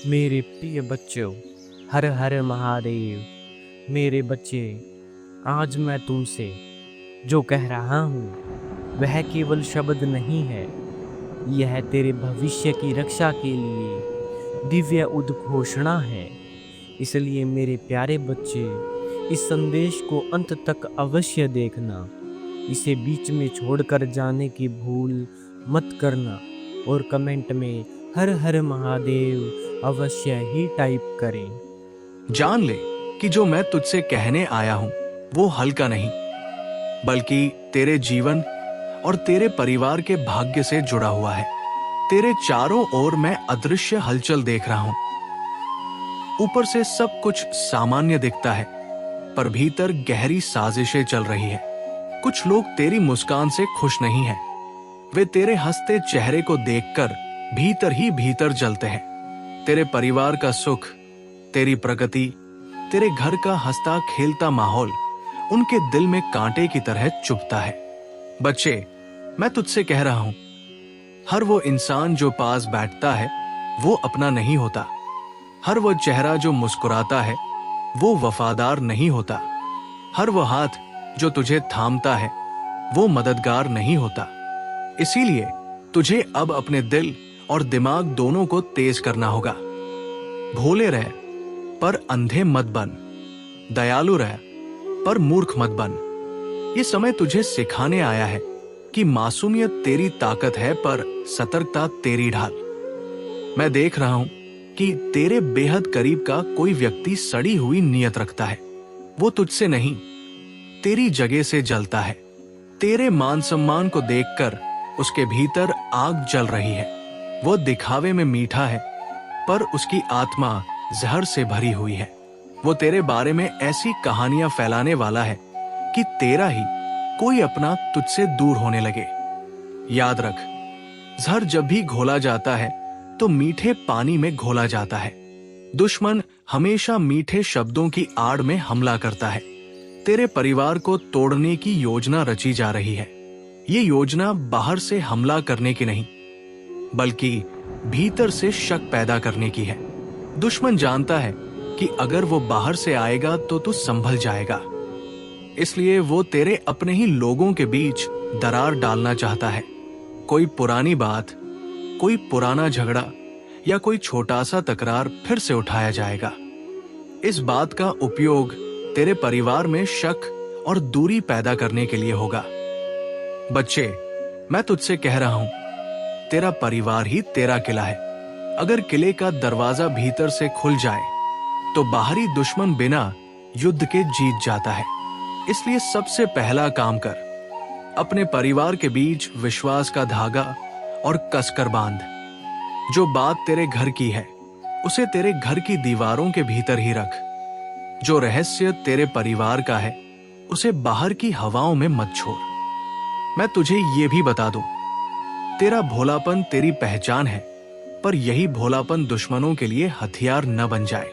मेरे प्रिय बच्चों, हर हर महादेव। मेरे बच्चे, आज मैं तुमसे जो कह रहा हूँ वह केवल शब्द नहीं है। यह तेरे भविष्य की रक्षा के लिए दिव्य उद्घोषणा है। इसलिए मेरे प्यारे बच्चे, इस संदेश को अंत तक अवश्य देखना। इसे बीच में छोड़कर जाने की भूल मत करना और कमेंट में हर हर महादेव अवश्य ही टाइप करें। जान ले कि जो मैं तुझसे कहने आया हूं वो हल्का नहीं, बल्कि तेरे जीवन और तेरे परिवार के भाग्य से जुड़ा हुआ है। तेरे चारों ओर मैं अदृश्य हलचल देख रहा हूं। ऊपर से सब कुछ सामान्य दिखता है, पर भीतर गहरी साजिशें चल रही है। कुछ लोग तेरी मुस्कान से खुश नहीं हैं। वे तेरे हंसते चेहरे को देखकर भीतर ही भीतर जलते हैं। तेरे परिवार का सुख, तेरी प्रगति, तेरे घर का हंसता खेलता माहौल उनके दिल में कांटे की तरह चुभता है। बच्चे, मैं तुझसे कह रहा हूं, हर वो इंसान जो पास बैठता है वो अपना नहीं होता। हर वो चेहरा जो मुस्कुराता है वो वफादार नहीं होता। हर वो हाथ जो तुझे थामता है वो मददगार नहीं होता। इसीलिए तुझे अब अपने दिल और दिमाग दोनों को तेज करना होगा। भोले रह पर अंधे मत बन, दयालु रह पर मूर्ख मत बन। ये समय तुझे सिखाने आया है कि मासूमियत तेरी ताकत है, पर सतर्कता तेरी ढाल। मैं देख रहा हूं कि तेरे बेहद करीब का कोई व्यक्ति सड़ी हुई नीयत रखता है। वो तुझसे नहीं, तेरी जगह से जलता है। तेरे मान सम्मान को देखकर उसके भीतर आग जल रही है। वो दिखावे में मीठा है, पर उसकी आत्मा जहर से भरी हुई है। वो तेरे बारे में ऐसी कहानियां फैलाने वाला है कि तेरा ही कोई अपना तुझसे दूर होने लगे। याद रख, जहर जब भी घोला जाता है तो मीठे पानी में घोला जाता है। दुश्मन हमेशा मीठे शब्दों की आड़ में हमला करता है। तेरे परिवार को तोड़ने की योजना रची जा रही है। ये योजना बाहर से हमला करने की नहीं, बल्कि भीतर से शक पैदा करने की है। दुश्मन जानता है कि अगर वो बाहर से आएगा तो तू संभल जाएगा। इसलिए वो तेरे अपने ही लोगों के बीच दरार डालना चाहता है। कोई पुरानी बात, कोई पुराना झगड़ा या कोई छोटा सा तकरार फिर से उठाया जाएगा। इस बात का उपयोग तेरे परिवार में शक और दूरी पैदा करने के लिए होगा। बच्चे, मैं तुझसे कह रहा हूं, तेरा परिवार ही तेरा किला है। अगर किले का दरवाजा भीतर से खुल जाए तो बाहरी दुश्मन बिना युद्ध के जीत जाता है। इसलिए सबसे पहला काम कर, अपने परिवार के बीच विश्वास का धागा और कसकर बांध। जो बात तेरे घर की है उसे तेरे घर की दीवारों के भीतर ही रख। जो रहस्य तेरे परिवार का है उसे बाहर की हवाओं में मत छोड़। मैं तुझे ये भी बता दूं, तेरा भोलापन तेरी पहचान है, पर यही भोलापन दुश्मनों के लिए हथियार न बन जाए।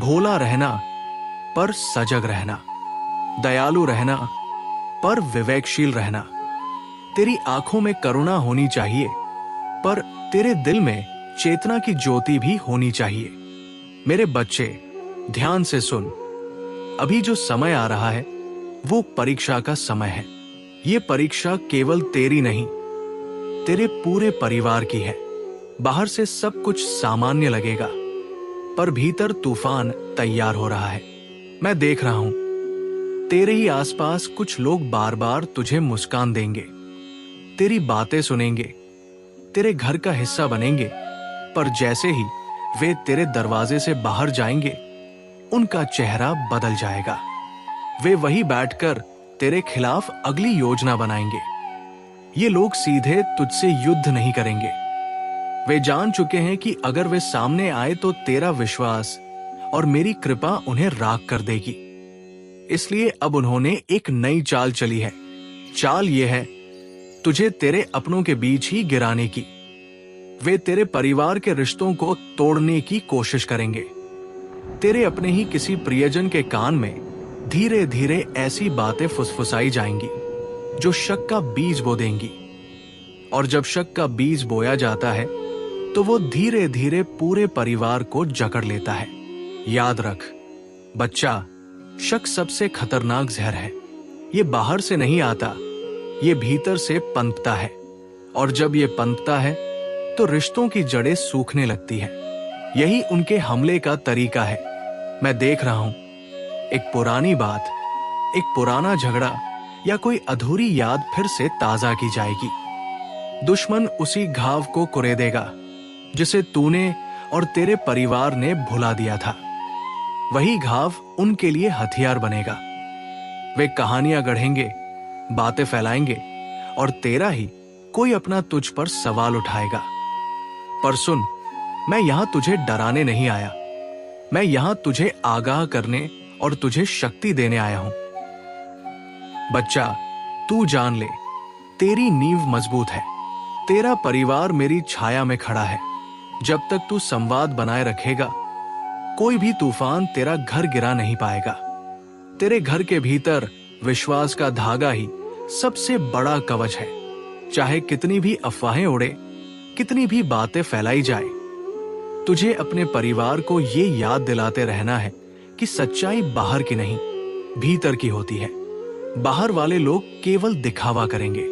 भोला रहना पर सजग रहना, दयालु रहना पर विवेकशील रहना। तेरी आंखों में करुणा होनी चाहिए, पर तेरे दिल में चेतना की ज्योति भी होनी चाहिए। मेरे बच्चे, ध्यान से सुन। अभी जो समय आ रहा है वो परीक्षा का समय है। ये परीक्षा केवल तेरी नहीं, तेरे पूरे परिवार की है। बाहर से सब कुछ सामान्य लगेगा, पर भीतर तूफान तैयार हो रहा है। मैं देख रहा हूं, तेरे ही आसपास कुछ लोग बार बार तुझे मुस्कान देंगे, तेरी बातें सुनेंगे, तेरे घर का हिस्सा बनेंगे, पर जैसे ही वे तेरे दरवाजे से बाहर जाएंगे उनका चेहरा बदल जाएगा। वे वही बैठकर तेरे खिलाफ अगली योजना बनाएंगे। ये लोग सीधे तुझसे युद्ध नहीं करेंगे। वे जान चुके हैं कि अगर वे सामने आए तो तेरा विश्वास और मेरी कृपा उन्हें राख कर देगी। इसलिए अब उन्होंने एक नई चाल चली है। चाल ये है, तुझे तेरे अपनों के बीच ही गिराने की। वे तेरे परिवार के रिश्तों को तोड़ने की कोशिश करेंगे। तेरे अपने ही किसी प्रियजन के कान में धीरे धीरे ऐसी बातें फुसफुसाई जाएंगी जो शक का बीज बो देंगी। और जब शक का बीज बोया जाता है तो वो धीरे धीरे पूरे परिवार को जकड़ लेता है। याद रख बच्चा, शक सबसे खतरनाक जहर है। ये बाहर से नहीं आता, ये भीतर से पनपता है, और जब ये पनपता है तो रिश्तों की जड़ें सूखने लगती हैं। यही उनके हमले का तरीका है। मैं देख रहा हूं, एक पुरानी बात, एक पुराना झगड़ा या कोई अधूरी याद फिर से ताजा की जाएगी। दुश्मन उसी घाव को कुरेदेगा जिसे तूने और तेरे परिवार ने भुला दिया था। वही घाव उनके लिए हथियार बनेगा। वे कहानियां गढ़ेंगे, बातें फैलाएंगे, और तेरा ही कोई अपना तुझ पर सवाल उठाएगा। पर सुन, मैं यहां तुझे डराने नहीं आया, मैं यहां तुझे आगाह करने और तुझे शक्ति देने आया हूं। बच्चा, तू जान ले, तेरी नींव मजबूत है, तेरा परिवार मेरी छाया में खड़ा है। जब तक तू संवाद बनाए रखेगा, कोई भी तूफान तेरा घर गिरा नहीं पाएगा। तेरे घर के भीतर विश्वास का धागा ही सबसे बड़ा कवच है। चाहे कितनी भी अफवाहें उड़े, कितनी भी बातें फैलाई जाए, तुझे अपने परिवार को ये याद दिलाते रहना है कि सच्चाई बाहर की नहीं, भीतर की होती है। बाहर वाले लोग केवल दिखावा करेंगे,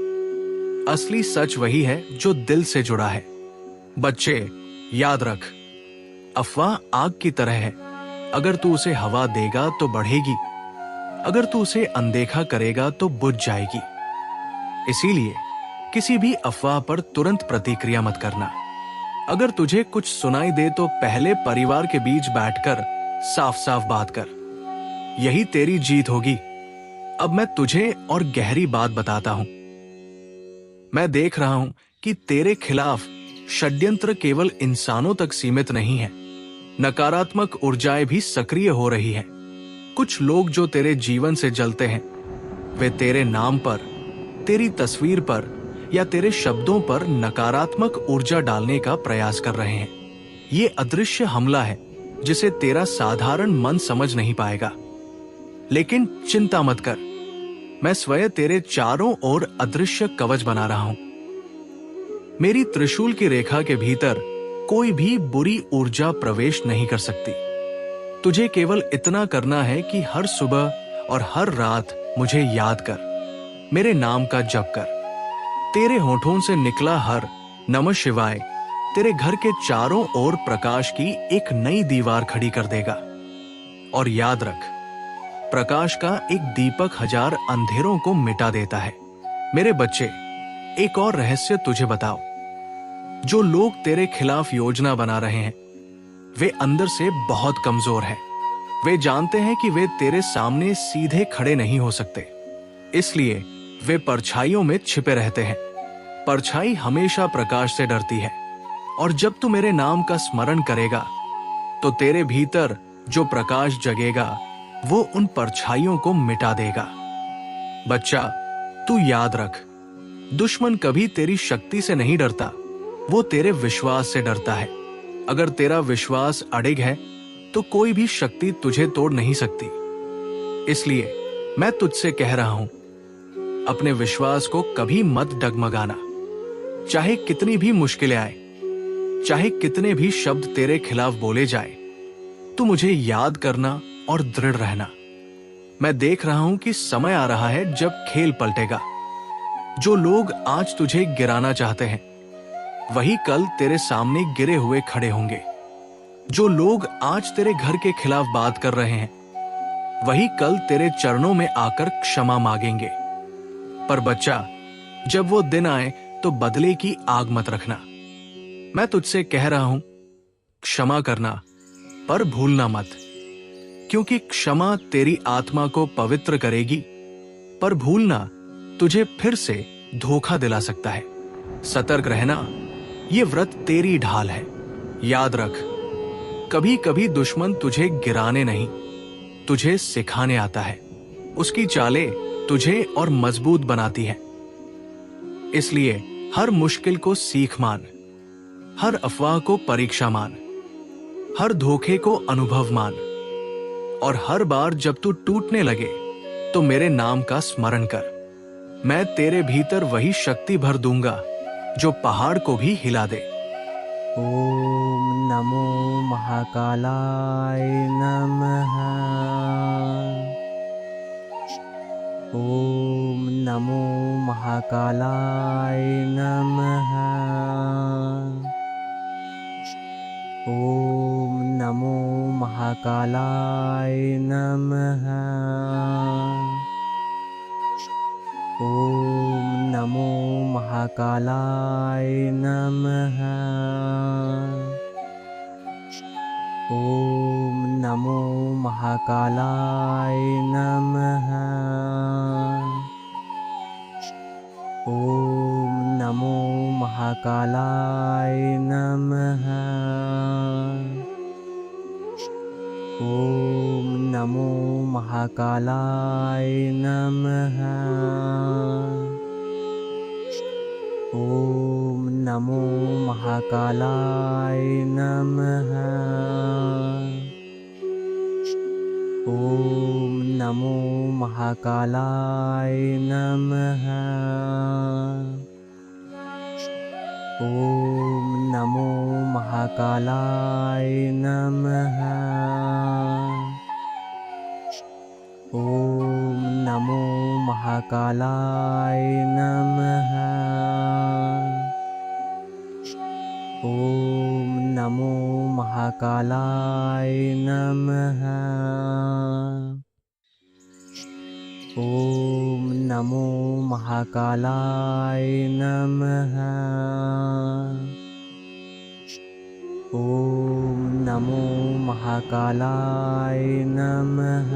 असली सच वही है जो दिल से जुड़ा है। बच्चे, याद रख, अफवाह आग की तरह है। अगर तू उसे हवा देगा तो बढ़ेगी, अगर तू उसे अनदेखा करेगा तो बुझ जाएगी। इसीलिए किसी भी अफवाह पर तुरंत प्रतिक्रिया मत करना। अगर तुझे कुछ सुनाई दे तो पहले परिवार के बीच बैठकर साफ साफ बात कर। यही तेरी जीत होगी। अब मैं तुझे और गहरी बात बताता हूं। मैं देख रहा हूं कि तेरे खिलाफ षड्यंत्र केवल इंसानों तक सीमित नहीं है, नकारात्मक ऊर्जाएं भी सक्रिय हो रही हैं। कुछ लोग जो तेरे जीवन से जलते हैं, वे तेरे नाम पर, तेरी तस्वीर पर या तेरे शब्दों पर नकारात्मक ऊर्जा डालने का प्रयास कर रहे हैं। ये अदृश्य हमला है जिसे तेरा साधारण मन समझ नहीं पाएगा। लेकिन चिंता मत कर, मैं स्वयं तेरे चारों ओर अदृश्य कवच बना रहा हूं। मेरी त्रिशूल की रेखा के भीतर कोई भी बुरी ऊर्जा प्रवेश नहीं कर सकती। तुझे केवल इतना करना है कि हर सुबह और हर रात मुझे याद कर, मेरे नाम का जप कर। तेरे होठों से निकला हर नमः शिवाय तेरे घर के चारों ओर प्रकाश की एक नई दीवार खड़ी कर देगा। और याद रख, प्रकाश का एक दीपक हजार अंधेरों को मिटा देता है। मेरे बच्चे, एक और रहस्य तुझे बताओ। जो लोग तेरे खिलाफ योजना बना रहे हैं, वे अंदर से बहुत कमजोर हैं। वे जानते हैं कि वे तेरे सामने सीधे खड़े नहीं हो सकते, इसलिए वे परछाइयों में छिपे रहते हैं। परछाई हमेशा प्रकाश से डरती है, और जब तू मेरे नाम का स्मरण करेगा तो तेरे भीतर जो प्रकाश जगेगा वो उन परछाइयों को मिटा देगा। बच्चा, तू याद रख, दुश्मन कभी तेरी शक्ति से नहीं डरता, वो तेरे विश्वास से डरता है। अगर तेरा विश्वास अडिग है तो कोई भी शक्ति तुझे तोड़ नहीं सकती। इसलिए मैं तुझसे कह रहा हूं, अपने विश्वास को कभी मत डगमगाना। चाहे कितनी भी मुश्किलें आए, चाहे कितने भी शब्द तेरे खिलाफ बोले जाए, तू मुझे याद करना और दृढ़ रहना। मैं देख रहा हूं कि समय आ रहा है जब खेल पलटेगा। जो लोग आज तुझे गिराना चाहते हैं, वही कल तेरे सामने गिरे हुए खड़े होंगे। जो लोग आज तेरे घर के खिलाफ बात कर रहे हैं, वही कल तेरे चरणों में आकर क्षमा मांगेंगे। पर बच्चा, जब वो दिन आए तो बदले की आग मत रखना। मैं तुझसे कह रहा हूं, क्षमा करना, पर भूलना मत, क्योंकि क्षमा तेरी आत्मा को पवित्र करेगी, पर भूलना तुझे फिर से धोखा दिला सकता है। सतर्क रहना, ये व्रत तेरी ढाल है। याद रख, कभी कभी दुश्मन तुझे गिराने नहीं, तुझे सिखाने आता है। उसकी चालें तुझे और मजबूत बनाती है। इसलिए हर मुश्किल को सीख मान, हर अफवाह को परीक्षा मान, हर धोखे को अनुभव मान, और हर बार जब तू टूटने लगे तो मेरे नाम का स्मरण कर। मैं तेरे भीतर वही शक्ति भर दूंगा जो पहाड़ को भी हिला दे, ओम नमो महाकालाय नमः। ओम नमो महाकालाय नमः। ओम नमो महाकालाय नमः। ओम नमो महाकालाय नमः। ओम नमो महाकालाय नमः। ओम नमो महाकालाय नमः। ओम नमो महाकालाय नमः। ओम नमो महाकालाय नमः। ओम नमो महाकालाय नमः। ओम नमो महाकालाय नमः। ओम नमो महाकालाय नमः। ओम नमो महाकालाय नमः। ओम नमो महाकालाय नमः। ओम नमो महाकालाय नमः।